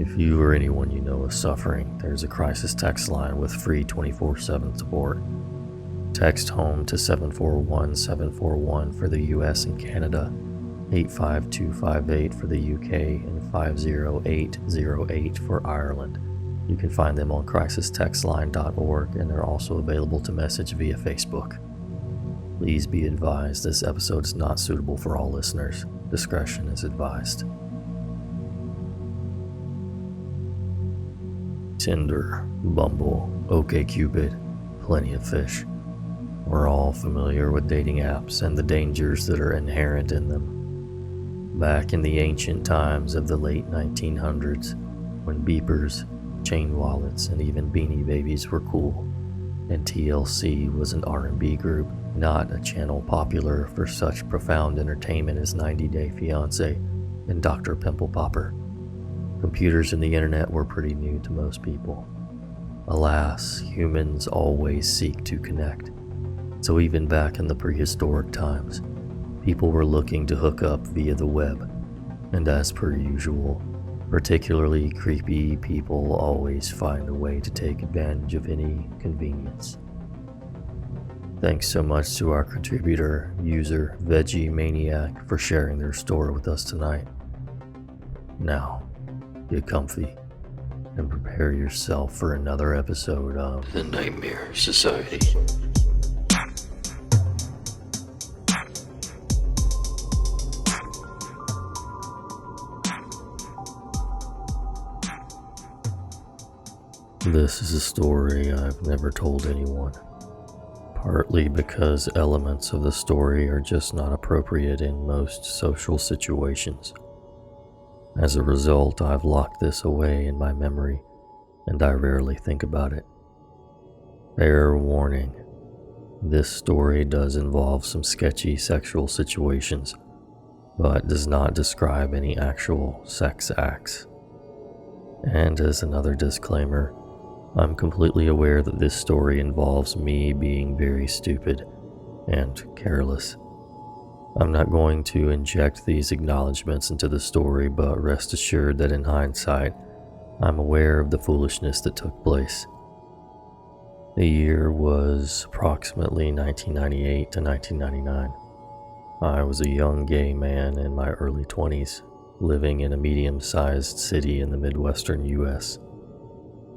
If you or anyone you know is suffering, there's a crisis text line with free 24/7 support. Text HOME to 741-741 for the US and Canada, 85258 for the UK, and 50808 for Ireland. You can find them on crisistextline.org, and they're also available to message via Facebook. Please be advised this episode is not suitable for all listeners. Discretion is advised. Tinder, Bumble, OKcupid, PlentyofFish. We're all familiar with dating apps and the dangers that are inherent in them. Back in the ancient times of the late 1900s, when beepers, chain wallets, and even beanie babies were cool, and TLC was an R&B group, not a channel popular for such profound entertainment as 90 Day Fiance and Dr. Pimple Popper. Computers and the internet were pretty new to most people. Alas, humans always seek to connect. So even back in the prehistoric times, people were looking to hook up via the web. And as per usual, particularly creepy people always find a way to take advantage of any convenience. Thanks so much to our contributor, user veggiemaniac, for sharing their story with us tonight. Now, get comfy and prepare yourself for another episode of The Nightmare Society. This is a story I've never told anyone, partly because elements of the story are just not appropriate in most social situations. As a result, I've locked this away in my memory, and I rarely think about it. Fair warning, this story does involve some sketchy sexual situations, but does not describe any actual sex acts. And as another disclaimer, I'm completely aware that this story involves me being very stupid and careless. I'm not going to inject these acknowledgments into the story, but rest assured that in hindsight, I'm aware of the foolishness that took place. The year was approximately 1998 to 1999. I was a young gay man in my early 20s, living in a medium-sized city in the Midwestern US.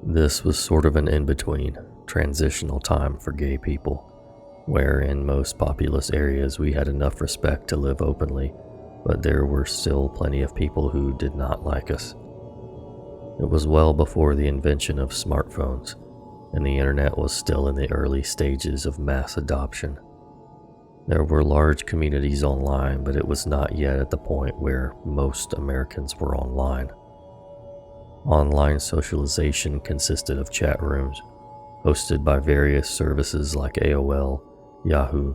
This was sort of an in-between, transitional time for gay people, where in most populous areas we had enough respect to live openly, but there were still plenty of people who did not like us. It was well before the invention of smartphones, and the internet was still in the early stages of mass adoption. There were large communities online, but it was not yet at the point where most Americans were online. Online socialization consisted of chat rooms, hosted by various services like AOL, Yahoo,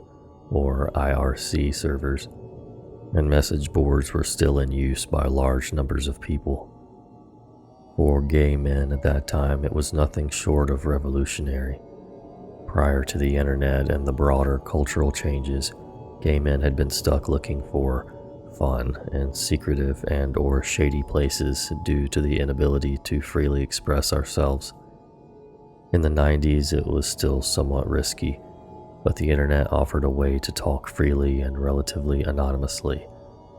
or IRC servers, and message boards were still in use by large numbers of people. For gay men at that time, it was nothing short of revolutionary. Prior to the internet and the broader cultural changes, gay men had been stuck looking for fun and secretive and or shady places due to the inability to freely express ourselves. In the 90s, it was still somewhat risky, but the internet offered a way to talk freely and relatively anonymously,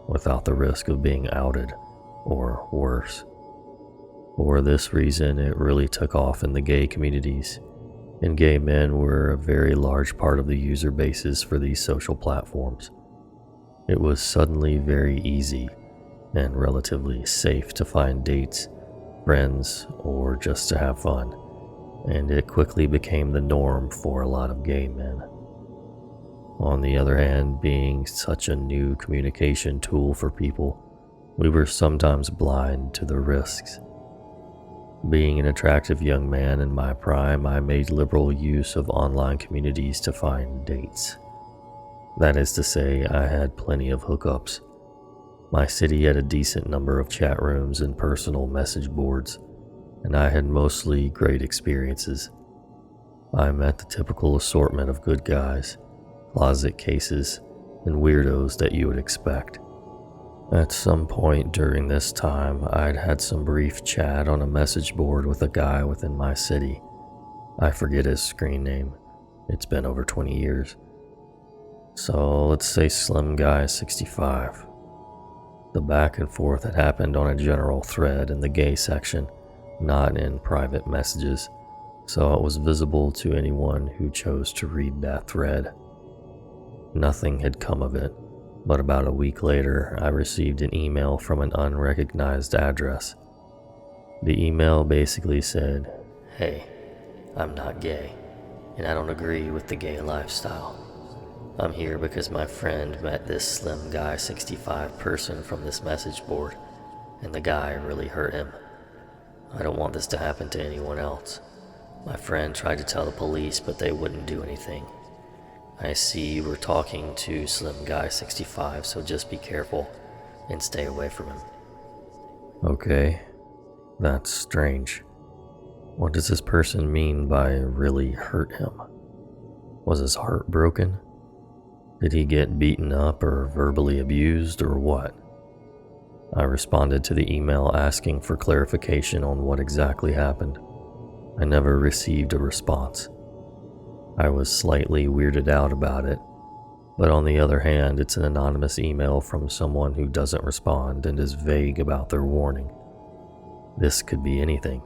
without the risk of being outed, or worse. For this reason, it really took off in the gay communities, and gay men were a very large part of the user bases for these social platforms. It was suddenly very easy and relatively safe to find dates, friends, or just to have fun, and it quickly became the norm for a lot of gay men. On the other hand, being such a new communication tool for people, we were sometimes blind to the risks. Being an attractive young man in my prime, I made liberal use of online communities to find dates. That is to say, I had plenty of hookups. My city had a decent number of chat rooms and personal message boards, and I had mostly great experiences. I met the typical assortment of good guys, closet cases, and weirdos that you would expect. At some point during this time, I'd had some brief chat on a message board with a guy within my city. I forget his screen name. It's been over 20 years. So let's say Slim Guy 65. The back and forth had happened on a general thread in the gay section, not in private messages, so it was visible to anyone who chose to read that thread. Nothing had come of it, but about a week later, I received an email from an unrecognized address. The email basically said, "Hey, I'm not gay, and I don't agree with the gay lifestyle. I'm here because my friend met this Slim Guy 65 person from this message board, and the guy really hurt him. I don't want this to happen to anyone else. My friend tried to tell the police, but they wouldn't do anything. I see you were talking to Slim Guy 65, so just be careful and stay away from him." Okay, that's strange. What does this person mean by really hurt him? Was his heart broken? Did he get beaten up or verbally abused or what? I responded to the email asking for clarification on what exactly happened. I never received a response. I was slightly weirded out about it, but on the other hand, it's an anonymous email from someone who doesn't respond and is vague about their warning. This could be anything.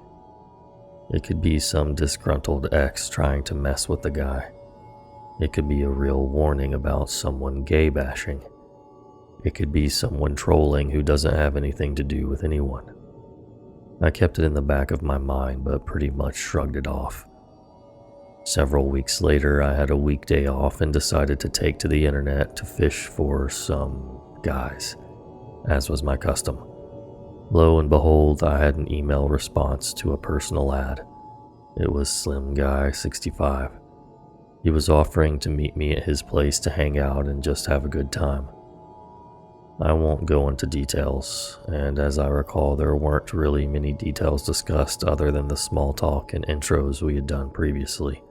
It could be some disgruntled ex trying to mess with the guy. It could be a real warning about someone gay bashing. It could be someone trolling who doesn't have anything to do with anyone. I kept it in the back of my mind, but pretty much shrugged it off. Several weeks later, I had a weekday off and decided to take to the internet to fish for some guys, as was my custom. Lo and behold, I had an email response to a personal ad. It was Slim Guy 65. He was offering to meet me at his place to hang out and just have a good time. I won't go into details, and as I recall, there weren't really many details discussed other than the small talk and intros we had done previously.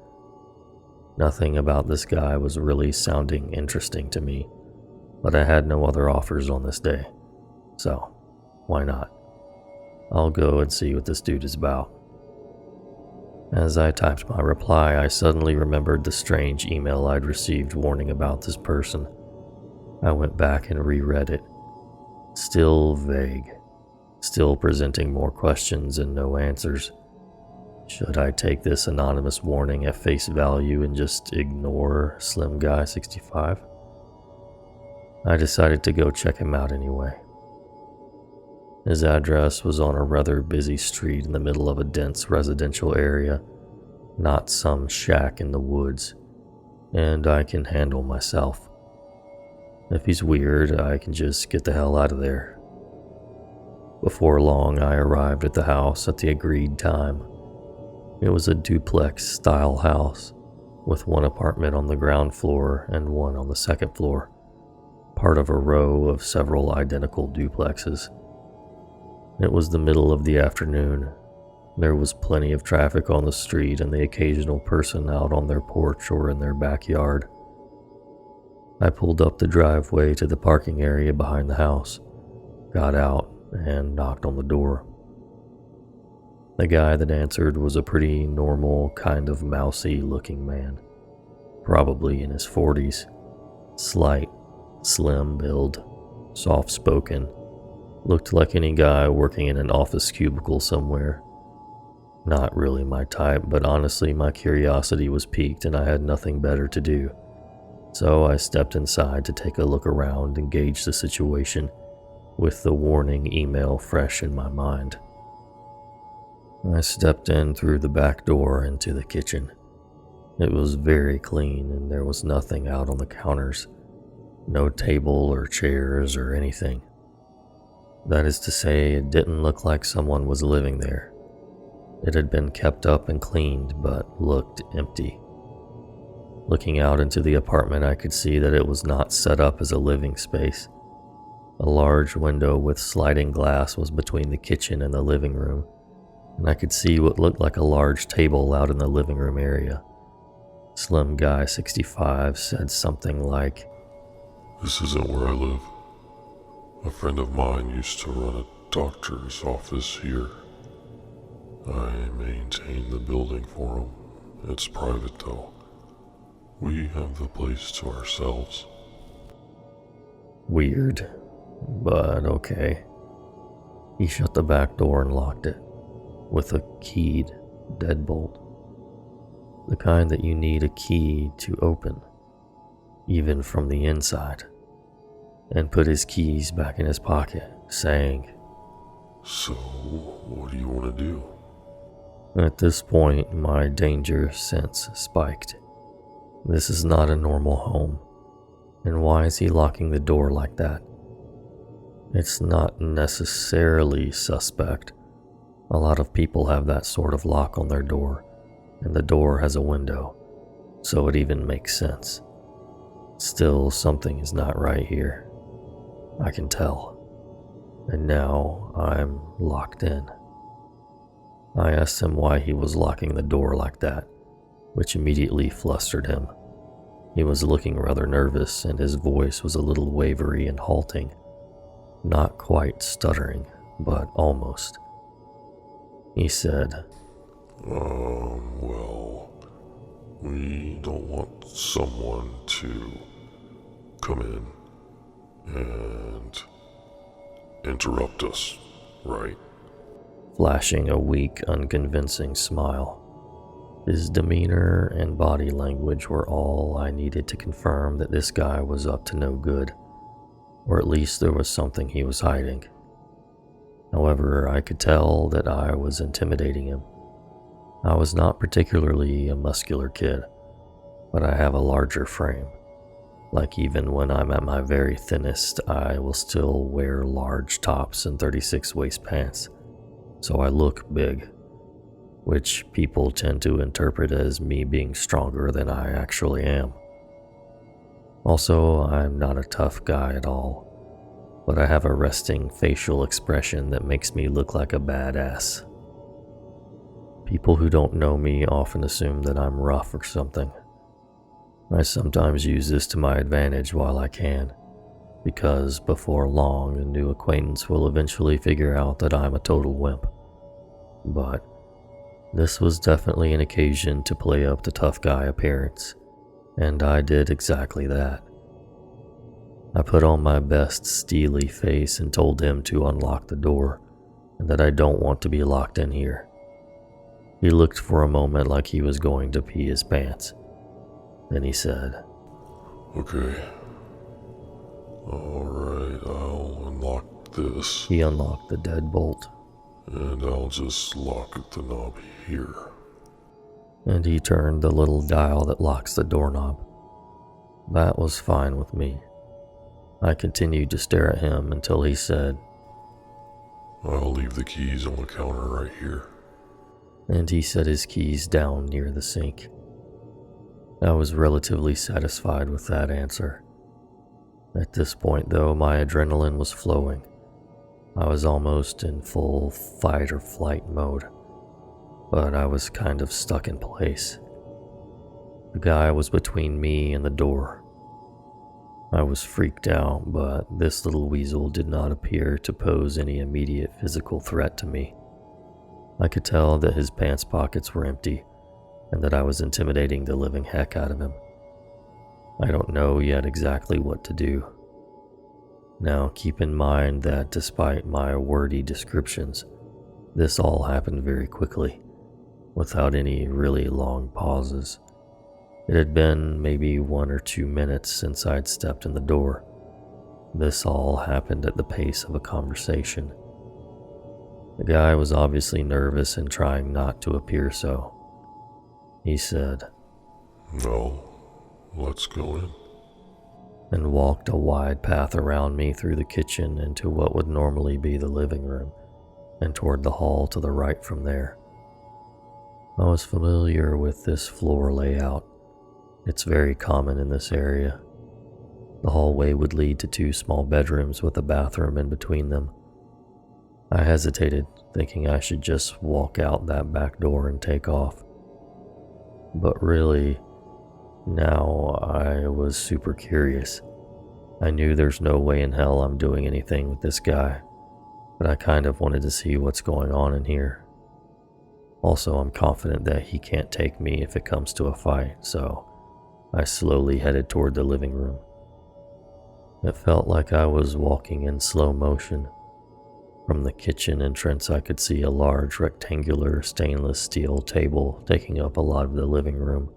Nothing about this guy was really sounding interesting to me, but I had no other offers on this day, so why not? I'll go and see what this dude is about. As I typed my reply, I suddenly remembered the strange email I'd received warning about this person. I went back and reread it. Still vague. Still presenting more questions and no answers. Should I take this anonymous warning at face value and just ignore Slim Guy 65? I decided to go check him out anyway. His address was on a rather busy street in the middle of a dense residential area, not some shack in the woods, and I can handle myself. If he's weird, I can just get the hell out of there. Before long, I arrived at the house at the agreed time. It was a duplex-style house, with one apartment on the ground floor and one on the second floor, part of a row of several identical duplexes. It was the middle of the afternoon. There was plenty of traffic on the street and the occasional person out on their porch or in their backyard. I pulled up the driveway to the parking area behind the house, got out, and knocked on the door. The guy that answered was a pretty normal, kind of mousy-looking man, probably in his 40s, slight, slim build, soft-spoken, looked like any guy working in an office cubicle somewhere. Not really my type, but honestly my curiosity was piqued and I had nothing better to do. So I stepped inside to take a look around and gauge the situation, with the warning email fresh in my mind. I stepped in through the back door into the kitchen. It was very clean and there was nothing out on the counters. No table or chairs or anything. That is to say, it didn't look like someone was living there. It had been kept up and cleaned, but looked empty. Looking out into the apartment, I could see that it was not set up as a living space. A large window with sliding glass was between the kitchen and the living room, and I could see what looked like a large table out in the living room area. Slim Guy 65 said something like, "This isn't where I live. A friend of mine used to run a doctor's office here. I maintain the building for him. It's private though. We have the place to ourselves. Weird, but okay. He shut the back door and locked it with a keyed deadbolt. The kind that you need a key to open, even from the inside, and put his keys back in his pocket, saying, So, what do you want to do? At this point, my danger sense spiked. This is not a normal home, and why is he locking the door like that? It's not necessarily suspect. A lot of people have that sort of lock on their door, and the door has a window, so it even makes sense. Still, something is not right here. I can tell. And now I'm locked in. I asked him why he was locking the door like that, which immediately flustered him. He was looking rather nervous, and his voice was a little wavery and halting. Not quite stuttering, but almost. He said, Well, we don't want someone to come in and interrupt us, right? Flashing a weak, unconvincing smile. His demeanor and body language were all I needed to confirm that this guy was up to no good, or at least there was something he was hiding. However, I could tell that I was intimidating him. I was not particularly a muscular kid, but I have a larger frame. Like even when I'm at my very thinnest, I will still wear large tops and 36 waist pants, so I look big, which people tend to interpret as me being stronger than I actually am. Also, I'm not a tough guy at all, but I have a resting facial expression that makes me look like a badass. People who don't know me often assume that I'm rough or something. I sometimes use this to my advantage while I can, because before long a new acquaintance will eventually figure out that I'm a total wimp. But this was definitely an occasion to play up the tough guy appearance, and I did exactly that. I put on my best steely face and told him to unlock the door, and that I don't want to be locked in here. He looked for a moment like he was going to pee his pants. Then he said, Okay. Alright, I'll unlock this. He unlocked the deadbolt. And I'll just lock the knob here. And he turned the little dial that locks the doorknob. That was fine with me. I continued to stare at him until he said, I'll leave the keys on the counter right here. And he set his keys down near the sink. I was relatively satisfied with that answer. At this point, though, my adrenaline was flowing. I was almost in full fight or flight mode, but I was kind of stuck in place. The guy was between me and the door. I was freaked out, but this little weasel did not appear to pose any immediate physical threat to me. I could tell that his pants pockets were empty, and that I was intimidating the living heck out of him. I don't know yet exactly what to do. Now keep in mind that despite my wordy descriptions, this all happened very quickly, without any really long pauses. It had been maybe 1 or 2 minutes since I'd stepped in the door. This all happened at the pace of a conversation. The guy was obviously nervous and trying not to appear so. He said, No, let's go in. And walked a wide path around me through the kitchen into what would normally be the living room, and toward the hall to the right from there. I was familiar with this floor layout. It's very common in this area. The hallway would lead to 2 small bedrooms with a bathroom in between them. I hesitated, thinking I should just walk out that back door and take off. But really, now I was super curious. I knew there's no way in hell I'm doing anything with this guy, but I kind of wanted to see what's going on in here. Also, I'm confident that he can't take me if it comes to a fight, so I slowly headed toward the living room. It felt like I was walking in slow motion. From the kitchen entrance, I could see a large rectangular stainless steel table taking up a lot of the living room.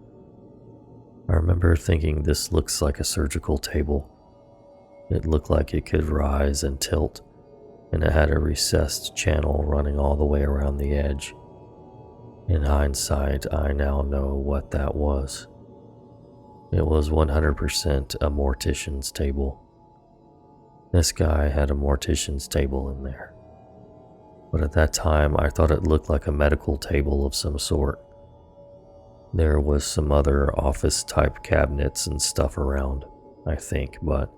I remember thinking this looks like a surgical table. It looked like it could rise and tilt, and it had a recessed channel running all the way around the edge. In hindsight, I now know what that was. It was 100% a mortician's table. This guy had a mortician's table in there. But at that time, I thought it looked like a medical table of some sort. There was some other office-type cabinets and stuff around, I think, but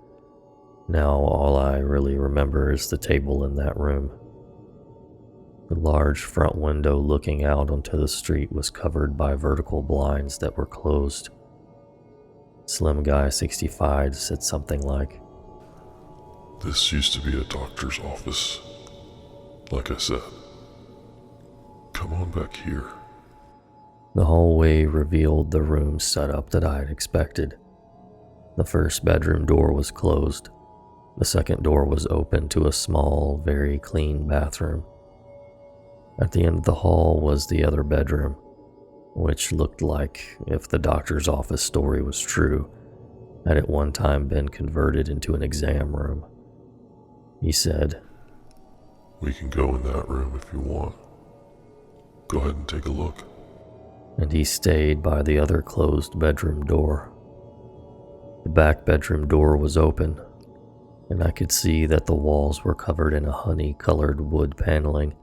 now all I really remember is the table in that room. The large front window looking out onto the street was covered by vertical blinds that were closed. Slim Guy 65 said something like, "This used to be a doctor's office. Like I said, come on back here." The hallway revealed the room setup that I had expected. The first bedroom door was closed. The second door was open to a small, very clean bathroom. At the end of the hall was the other bedroom, which looked like, if the doctor's office story was true, had at one time been converted into an exam room. He said, "We can go in that room if you want. Go ahead and take a look." And he stayed by the other closed bedroom door. The back bedroom door was open, and I could see that the walls were covered in a honey-colored wood paneling,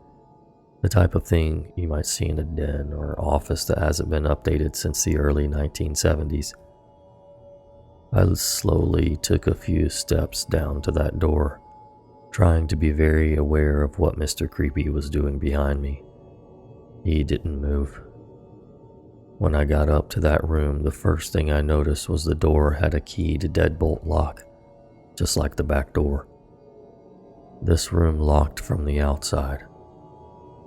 the type of thing you might see in a den or office that hasn't been updated since the early 1970s. I slowly took a few steps down to that door, trying to be very aware of what Mr. Creepy was doing behind me. He didn't move. When I got up to that room, the first thing I noticed was the door had a key to deadbolt lock, just like the back door. This room locked from the outside.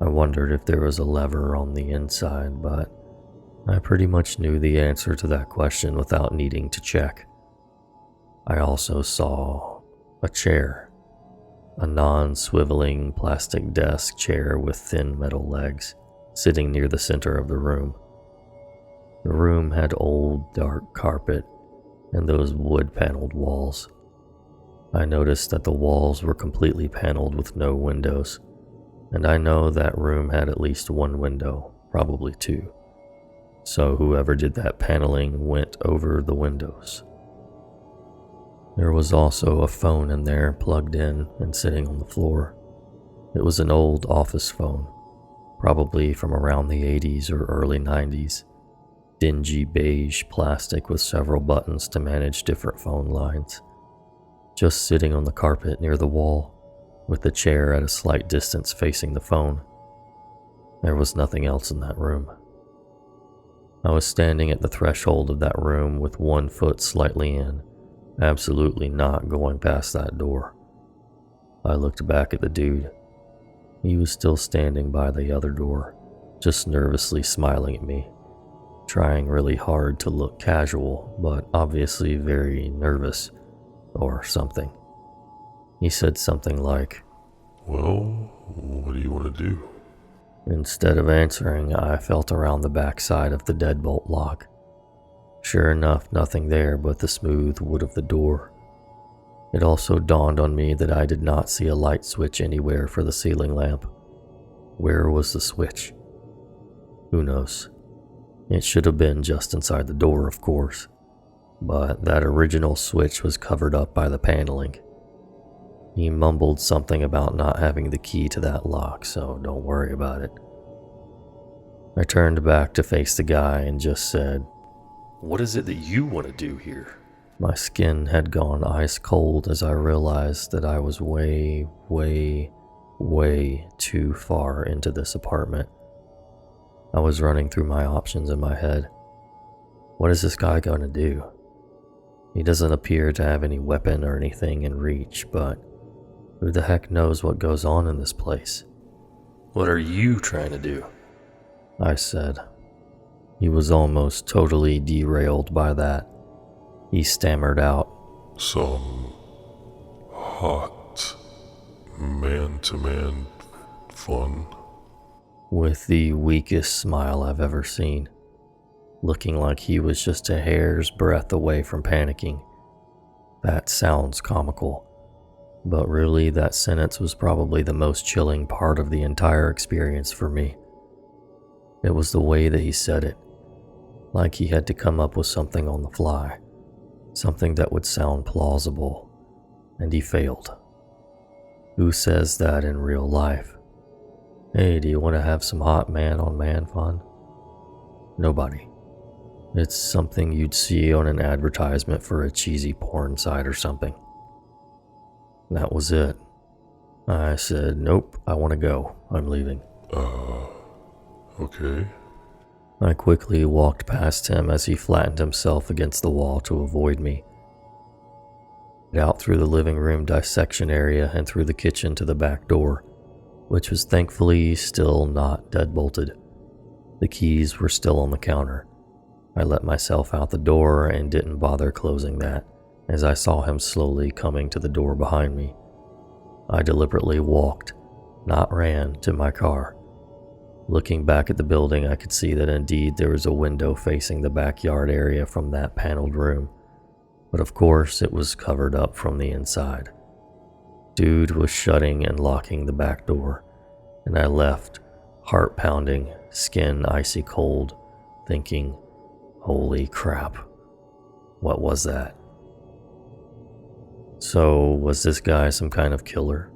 I wondered if there was a lever on the inside, but I pretty much knew the answer to that question without needing to check. I also saw a chair, a non-swiveling plastic desk chair with thin metal legs, sitting near the center of the room. The room had old, dark carpet and those wood-paneled walls. I noticed that the walls were completely paneled with no windows, and I know that room had at least one window, probably two. So whoever did that paneling went over the windows. There was also a phone in there plugged in and sitting on the floor. It was an old office phone, probably from around the 80s or early 90s. Dingy beige plastic with several buttons to manage different phone lines. Just sitting on the carpet near the wall, with the chair at a slight distance facing the phone. There was nothing else in that room. I was standing at the threshold of that room with one foot slightly in, absolutely not going past that door. I looked back at the dude. He was still standing by the other door, just nervously smiling at me, trying really hard to look casual, but obviously very nervous, or something. He said something like, "Well, what do you want to do?" Instead of answering, I felt around the backside of the deadbolt lock. Sure enough, nothing there but the smooth wood of the door. It also dawned on me that I did not see a light switch anywhere for the ceiling lamp. Where was the switch? Who knows? It should have been just inside the door, of course, but that original switch was covered up by the paneling. He mumbled something about not having the key to that lock, so don't worry about it. I turned back to face the guy and just said, "What is it that you want to do here?" My skin had gone ice cold as I realized that I was way too far into this apartment. I was running through my options in my head. What is this guy going to do? He doesn't appear to have any weapon or anything in reach, but who the heck knows what goes on in this place? What are you trying to do? I said. He was almost totally derailed by that. He stammered out, Some hot man-to-man fun. with the weakest smile I've ever seen, looking like he was just a hair's breadth away from panicking. That sounds comical, but really that sentence was probably the most chilling part of the entire experience for me. It was the way that he said it, like he had to come up with something on the fly, something that would sound plausible, and he failed. Who says that in real life? Hey, do you want to have some hot man-on-man fun? Nobody. It's something you'd see on an advertisement for a cheesy porn site or something. That was it. I said, nope, I want to go. I'm leaving. Okay. I quickly walked past him as he flattened himself against the wall to avoid me. Out through the living room dissection area and through the kitchen to the back door, which was thankfully still not deadbolted. The keys were still on the counter. I let myself out the door and didn't bother closing that as I saw him slowly coming to the door behind me. I deliberately walked, not ran, to my car. Looking back at the building, I could see that indeed there was a window facing the backyard area from that paneled room, but of course it was covered up from the inside. Dude was shutting and locking the back door, and I left, heart pounding, skin icy cold, thinking, holy crap, what was that? So, was this guy some kind of killer?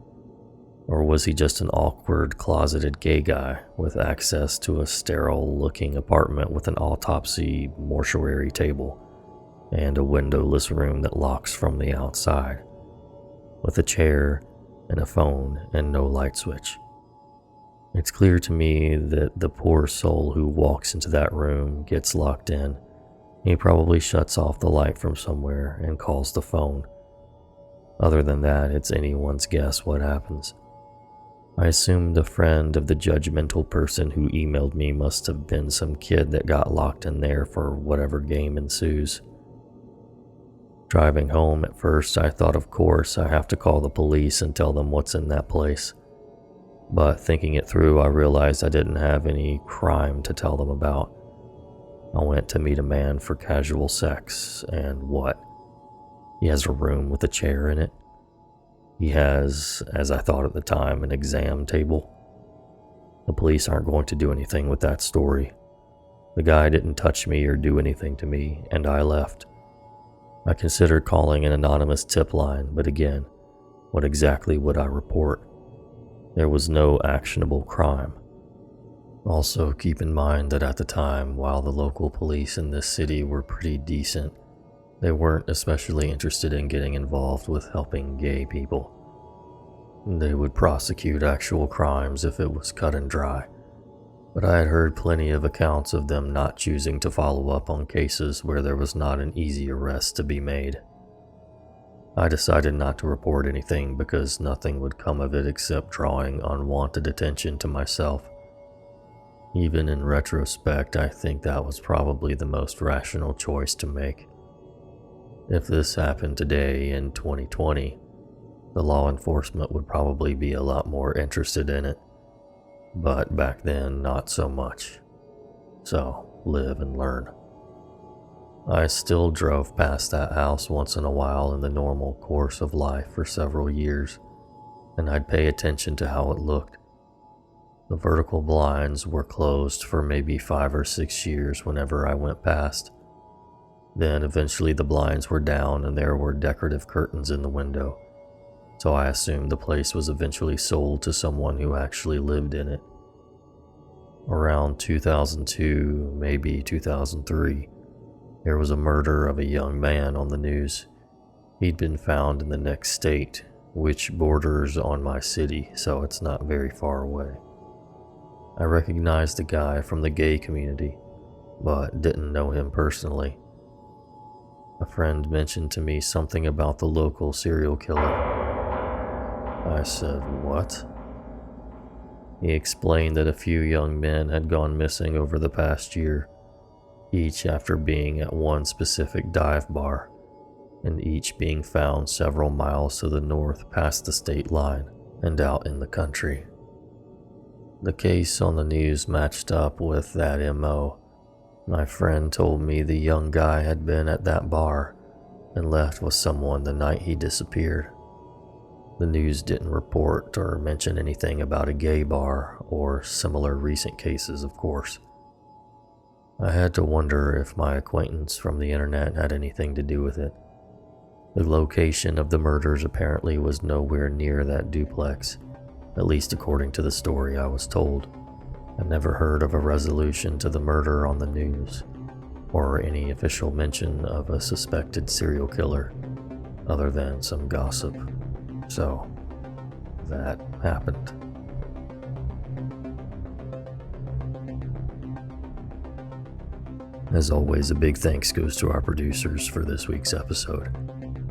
Or was he just an awkward, closeted gay guy with access to a sterile-looking apartment with an autopsy mortuary table and a windowless room that locks from the outside, with a chair and a phone and no light switch? It's clear to me that the poor soul who walks into that room gets locked in. He probably shuts off the light from somewhere and calls the phone. Other than that, it's anyone's guess what happens. I assumed a friend of the judgmental person who emailed me must have been some kid that got locked in there for whatever game ensues. Driving home, at first I thought, of course, I have to call the police and tell them what's in that place. But thinking it through, I realized I didn't have any crime to tell them about. I went to meet a man for casual sex, and what? He has a room with a chair in it. He has, as I thought at the time, an exam table. The police aren't going to do anything with that story. The guy didn't touch me or do anything to me, and I left. I considered calling an anonymous tip line, but again, what exactly would I report? There was no actionable crime. Also, keep in mind that at the time, while the local police in this city were pretty decent, they weren't especially interested in getting involved with helping gay people. They would prosecute actual crimes if it was cut and dry, but I had heard plenty of accounts of them not choosing to follow up on cases where there was not an easy arrest to be made. I decided not to report anything because nothing would come of it except drawing unwanted attention to myself. Even in retrospect, I think that was probably the most rational choice to make. If this happened today in 2020, the law enforcement would probably be a lot more interested in it. But back then, not so much. So, live and learn. I still drove past that house once in a while in the normal course of life for several years, and I'd pay attention to how it looked. The vertical blinds were closed for maybe 5 or 6 years whenever I went past. Then eventually the blinds were down and there were decorative curtains in the window, so I assumed the place was eventually sold to someone who actually lived in it. Around 2002, maybe 2003, there was a murder of a young man on the news. He'd been found in the next state, which borders on my city, so it's not very far away. I recognized the guy from the gay community, but didn't know him personally. A friend mentioned to me something about the local serial killer. I said, "What?" He explained that a few young men had gone missing over the past year, each after being at one specific dive bar, and each being found several miles to the north past the state line and out in the country. The case on the news matched up with that MO. My friend told me the young guy had been at that bar and left with someone the night he disappeared. The news didn't report or mention anything about a gay bar or similar recent cases, of course. I had to wonder if my acquaintance from the internet had anything to do with it. The location of the murders apparently was nowhere near that duplex, at least according to the story I was told. I never heard of a resolution to the murder on the news, or any official mention of a suspected serial killer, other than some gossip. So, that happened. As always, a big thanks goes to our producers for this week's episode: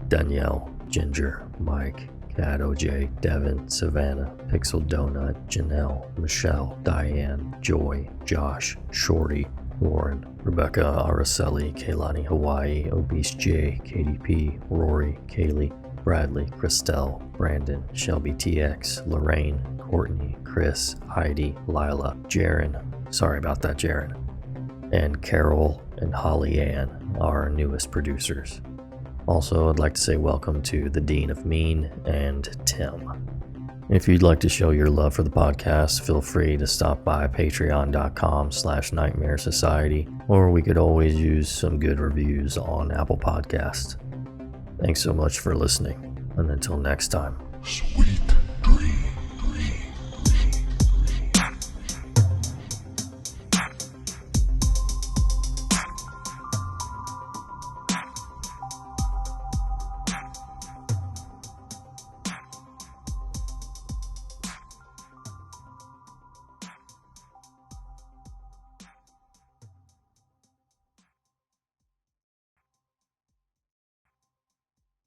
Danielle, Ginger, Mike, Cat OJ, Devin, Savannah, Pixel Donut, Janelle, Michelle, Diane, Joy, Josh, Shorty, Lauren, Rebecca, Araceli, Kaylani Hawaii, Obese J, KDP, Rory, Kaylee, Bradley, Christelle, Brandon, Shelby TX, Lorraine, Courtney, Chris, Heidi, Lila, Jaren, sorry about that, Jaren, and Carol and Holly Ann, our newest producers. Also, I'd like to say welcome to the Dean of Mean and Tim. If you'd like to show your love for the podcast, feel free to stop by patreon.com/Nightmare Society, or we could always use some good reviews on Apple Podcasts. Thanks so much for listening, and until next time. Sweet